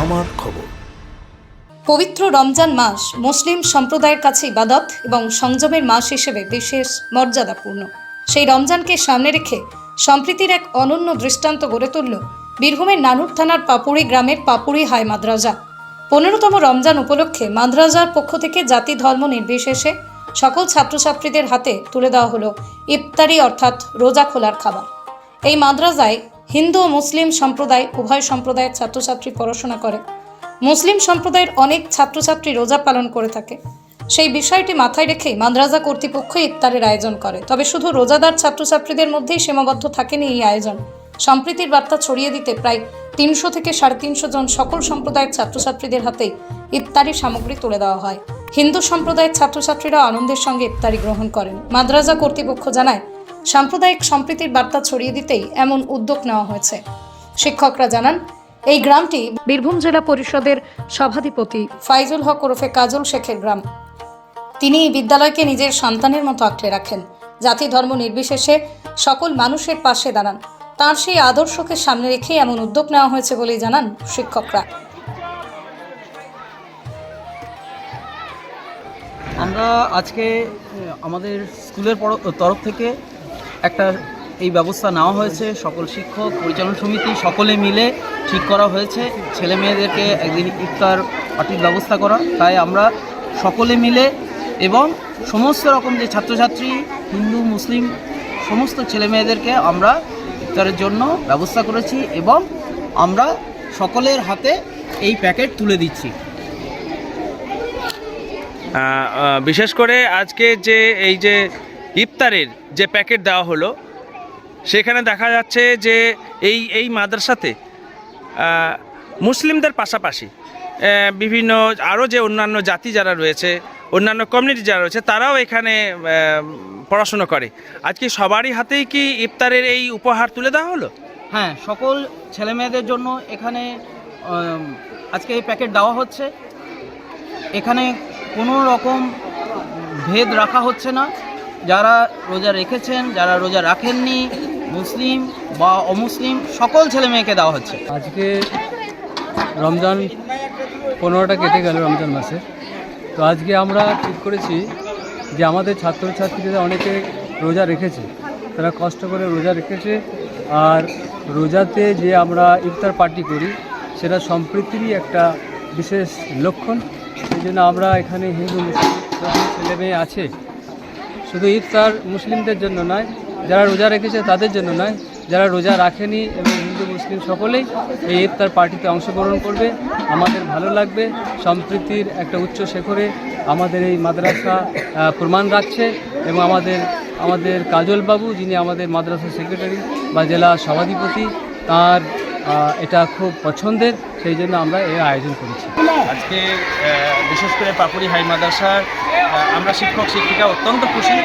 আমার খবর। পবিত্র রমজান মাস মুসলিম সম্প্রদায়ের কাছে ইবাদত এবং সংযমের মাস হিসেবে বিশেষ মর্যাদাপূর্ণ। সেই রমজানকে সামনে রেখে সম্প্রীতির এক অনন্য দৃষ্টান্ত গড়ে তুলল বীরভূমের নানুর থানার পাপুড়ি গ্রামের পাপুড়ি হাই মাদ্রাসা। 15তম রমজান উপলক্ষে মাদ্রাসার পক্ষ থেকে জাতি ধর্ম নির্বিশেষে সকল ছাত্রছাত্রীদের হাতে তুলে দেওয়া হলো ইফতারি অর্থাৎ রোজা খোলার খাবার। এই মাদ্রাসায় হিন্দু ও মুসলিম সম্প্রদায় উভয় সম্প্রদায়ের ছাত্রছাত্রী পড়াশোনা করে। মুসলিম সম্প্রদায়ের অনেক ছাত্রছাত্রী রোজা পালন করে থাকে। সেই বিষয়টি মাথায় রেখেই মাদ্রাসা কর্তৃপক্ষ ইফতারের আয়োজন করে। তবে শুধু রোজাদার ছাত্রছাত্রীদের মধ্যেই সীমাবদ্ধ থাকেনি এই আয়োজন। সম্প্রীতির বার্তা ছড়িয়ে দিতে প্রায় 300 থেকে 350 জন সকল সম্প্রদায়ের ছাত্রছাত্রীদের হাতেই ইফতারি সামগ্রী তুলে দেওয়া হয়। হিন্দু সম্প্রদায়ের ছাত্রছাত্রীরা আনন্দের সঙ্গে ইফতারি গ্রহণ করেন। মাদ্রাসা কর্তৃপক্ষ জানায়, সাম্প্রদায়িক সম্প্রীতির বার্তা ছড়িয়ে দিতেই এমন উদ্যোগ নেওয়া হয়েছে। শিক্ষকরা জানান, এই গ্রামটি বীরভূম জেলা পরিষদের সভাধিপতি ফাইজুল হক ওরফে কাজল শেখের গ্রাম। তিনি এই বিদ্যালয়কে নিজের সন্তানের মতো আঁকড়ে রাখেন। জাতি ধর্ম নির্বিশেষে সকল মানুষের পাশে দাঁড়ান। তার সেই আদর্শকে সামনে রেখে এমন উদ্যোগ নেওয়া হয়েছে বলেই জানান শিক্ষকরা। আমরা আজকে আমাদের স্কুলের তরফ থেকে একটা এই ব্যবস্থা নেওয়া হয়েছে। সকল শিক্ষক পরিচালন সমিতি সকলে মিলে ঠিক করা হয়েছে ছেলে মেয়েদেরকে একদিন ইফতার পার্টির ব্যবস্থা করা। তাই আমরা সকলে মিলে এবং সমস্ত রকম যে ছাত্রছাত্রী হিন্দু মুসলিম সমস্ত ছেলে মেয়েদেরকে আমরা ইফতারের জন্য ব্যবস্থা করেছি এবং আমরা সকলের হাতে এই প্যাকেট তুলে দিচ্ছি। বিশেষ করে আজকে যে এই যে ইফতারের যে প্যাকেট দেওয়া হলো, সেখানে দেখা যাচ্ছে যে এই মাদ্রাসাতে মুসলিমদের পাশাপাশি বিভিন্ন আরও যে অন্যান্য জাতি যারা রয়েছে, অন্যান্য কমিউনিটি যারা রয়েছে, তারাও এখানে পড়াশুনো করে। আজকে সবারই হাতেই কি ইফতারের এই উপহার তুলে দেওয়া হলো? হ্যাঁ, সকল ছেলে মেয়েদের জন্য এখানে আজকে এই প্যাকেট দেওয়া হচ্ছে। এখানে কোনো রকম ভেদ রাখা হচ্ছে না। যারা রোজা রেখেছেন, যারা রোজা রাখেননি, মুসলিম বা অমুসলিম সকল ছেলে মেয়েকে দেওয়া হচ্ছে। আজকে রমজান 15টা কেটে গেল রমজান মাসে। তো আজকে আমরা ঠিক করেছি যে আমাদের ছাত্রছাত্রীরা অনেকে রোজা রেখেছে, তারা কষ্ট করে রোজা রেখেছে। আর রোজাতে যে আমরা ইফতার পার্টি করি সেটা সম্প্রীতিরই একটা বিশেষ লক্ষণ। সেই জন্য আমরা এখানে হিন্দু মুসলিম ছেলে মেয়ে আছে, শুধু ইফতার মুসলিমদের জন্য নয়, যারা রোজা রেখেছে তাদের জন্য নয়, যারা রোজা রাখেনি এবং হিন্দু মুসলিম সকলেই এই ইফতার পার্টিতে অংশগ্রহণ করবে। আমাদের ভালো লাগবে। সম্প্রীতির একটা উচ্চ শিখরে আমাদের এই মাদ্রাসা প্রমাণ রাখছে এবং আমাদের কাজল বাবু, যিনি আমাদের মাদ্রাসা সেক্রেটারি বা জেলা সভাধিপতি, তার এটা খুব পছন্দের। সেই জন্য আমরা এর আয়োজন করেছি। আজকে বিশেষ করে পাপুড়ি হাই মাদ্রাসার আমরা শিক্ষক শিক্ষিকা অত্যন্ত খুশি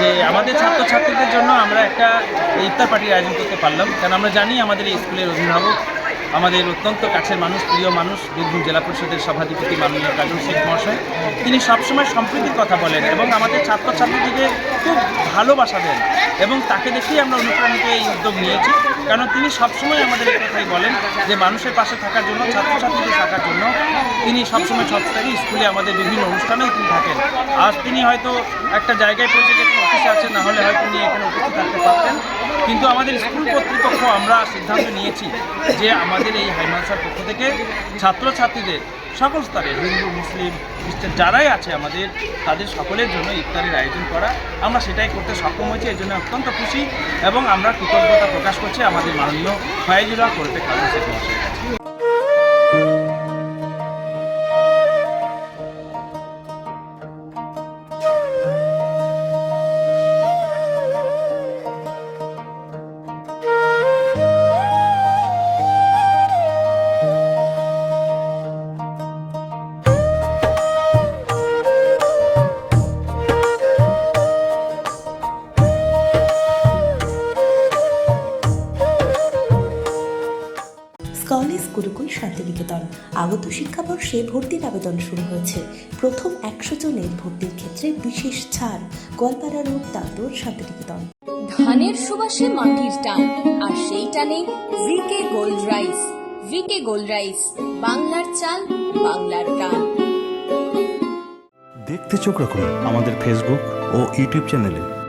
যে আমাদের ছাত্রছাত্রীদের জন্য আমরা একটা ইফতার পার্টির আয়োজন করতে পারলাম। কারণ আমরা জানি আমাদের এই স্কুলের অভিভাবক, আমাদের অত্যন্ত কাছের মানুষ, প্রিয় মানুষ, বীরভূম জেলা পরিষদের সভাধিপতি মাননীয় কাজল শেখ মহাশয়, তিনি সবসময় সম্প্রীতির কথা বলেন এবং আমাদের ছাত্রছাত্রীদের খুব ভালোবাসা দেন এবং তাকে দেখেই আমরা অনুপ্রাণিত এই উদ্যোগ নিয়েছি। কারণ তিনি সবসময় আমাদের এই কথাই বলেন যে মানুষের পাশে থাকার জন্য, ছাত্রছাত্রীদের থাকার জন্য তিনি সবসময় সবসময় স্কুলে আমাদের বিভিন্ন অনুষ্ঠানেও তিনি থাকেন। আজ তিনি হয়তো একটা জায়গায় পৌঁছে গেছেন, অফিসে আছেন, না হলে হয়তো তিনি এখানে উপস্থিত থাকতে পারতেন। কিন্তু আমাদের স্কুল কর্তৃপক্ষ আমরা সিদ্ধান্ত নিয়েছি যে আমাদের এই হাই মাদ্রাসার পক্ষ থেকে ছাত্রছাত্রীদের সকল স্তরে হিন্দু মুসলিম খ্রিস্টান যারাই আছে আমাদের, তাদের সকলের জন্য ইফতারের আয়োজন করা। আমরা সেটাই করতে সক্ষম হয়েছি, এই জন্য অত্যন্ত খুশি এবং আমরা কৃতজ্ঞতা প্রকাশ করছি আমাদের মাননীয় ফাইজুল হক ওরফে কাজল শেখ মহাশয়ের কাছে। কলেজ গুরুকুল শান্তিনিকেতন। আগত শিক্ষাবর্ষে ভর্তির আবেদন শুরু হয়েছে। প্রথম 100 জনের ভর্তির ক্ষেত্রে বিশেষ ছাড়। গোয়ালপাড়া রোড, দাঁতর, শান্তিনিকেতন। ধানের সুবাসে মাটির টান, আর সেই টানে GK gold rice. V K gold rice, বাংলার চাল, বাংলার গান। দেখতে চোখ রাখুন আমাদের ফেসবুক ও ইউটিউব চ্যানেলে।